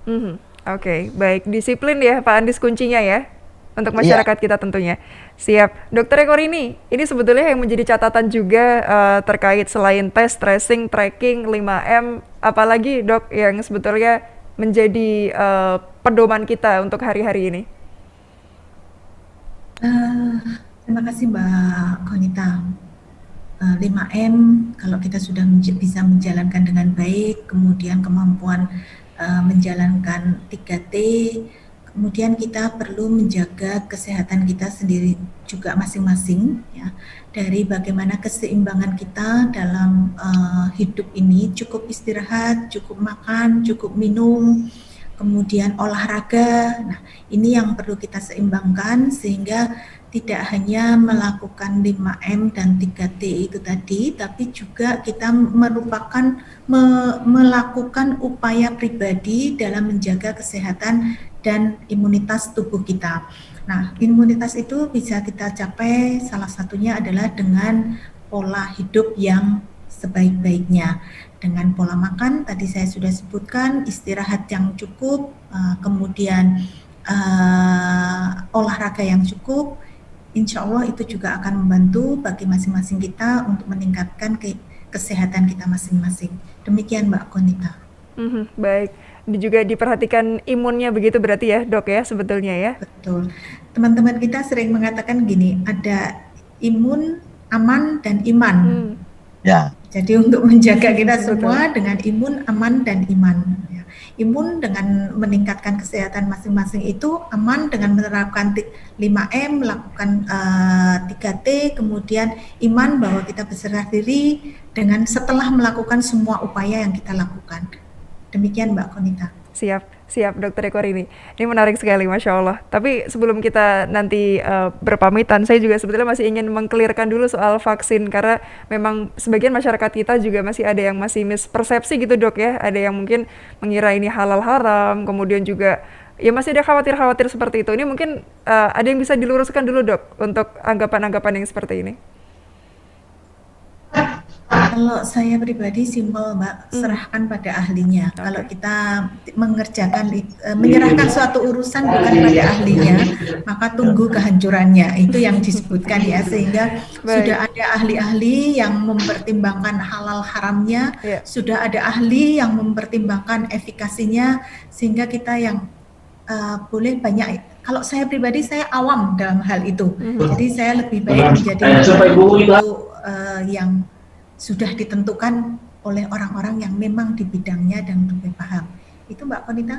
Mhm. Oke, baik. Disiplin ya Pak Andis kuncinya ya, untuk Iya. masyarakat kita tentunya. Siap. Dokter Eko ini sebetulnya yang menjadi catatan juga terkait selain tes, tracing, tracking, 5M, apalagi dok yang sebetulnya menjadi pedoman kita untuk hari-hari ini. Eh, Terima kasih Mbak Konita. 5M kalau kita sudah bisa menjalankan dengan baik, kemudian kemampuan menjalankan 3T, kemudian kita perlu menjaga kesehatan kita sendiri juga masing-masing ya. Dari bagaimana keseimbangan kita dalam hidup ini, cukup istirahat, cukup makan, cukup minum, kemudian olahraga. Nah, ini yang perlu kita seimbangkan sehingga tidak hanya melakukan 5M dan 3T itu tadi, tapi juga kita melakukan upaya pribadi dalam menjaga kesehatan dan imunitas tubuh kita. Nah, imunitas itu bisa kita capai salah satunya adalah dengan pola hidup yang sebaik-baiknya. Dengan pola makan, tadi saya sudah sebutkan, istirahat yang cukup, kemudian olahraga yang cukup, insya Allah itu juga akan membantu bagi masing-masing kita untuk meningkatkan kesehatan kita masing-masing. Demikian Mbak Konita. Baik. Juga diperhatikan imunnya begitu berarti ya dok ya sebetulnya ya. Betul. Teman-teman kita sering mengatakan gini, ada imun, aman, dan iman. Ya. Jadi untuk menjaga kita Betul. semua dengan imun, aman, dan iman. Imun dengan meningkatkan kesehatan masing-masing itu, aman dengan menerapkan 5M, melakukan 3T, kemudian iman bahwa kita berserah diri dengan setelah melakukan semua upaya yang kita lakukan. Demikian Mbak Konita. Siap Dokter Eko ini. Ini menarik sekali, Masya Allah. Tapi sebelum kita nanti berpamitan, saya juga sebetulnya masih ingin mengkelirkan dulu soal vaksin karena memang sebagian masyarakat kita juga masih ada yang masih mispersepsi gitu dok ya. Ada yang mungkin mengira ini halal haram, kemudian juga ya masih ada khawatir-khawatir seperti itu. Ini mungkin ada yang bisa diluruskan dulu dok untuk anggapan-anggapan yang seperti ini. Kalau saya pribadi simpel Mbak, serahkan pada ahlinya. Kalau kita menyerahkan suatu urusan bukan pada ahlinya, maka tunggu kehancurannya. Itu yang disebutkan ya, sehingga sudah ada ahli-ahli yang mempertimbangkan halal haramnya, sudah ada ahli yang mempertimbangkan efikasinya, sehingga kita yang boleh banyak. Kalau saya pribadi saya awam dalam hal itu, jadi saya lebih baik menjadi yang sudah ditentukan oleh orang-orang yang memang di bidangnya dan lebih paham. Itu Mbak Konita.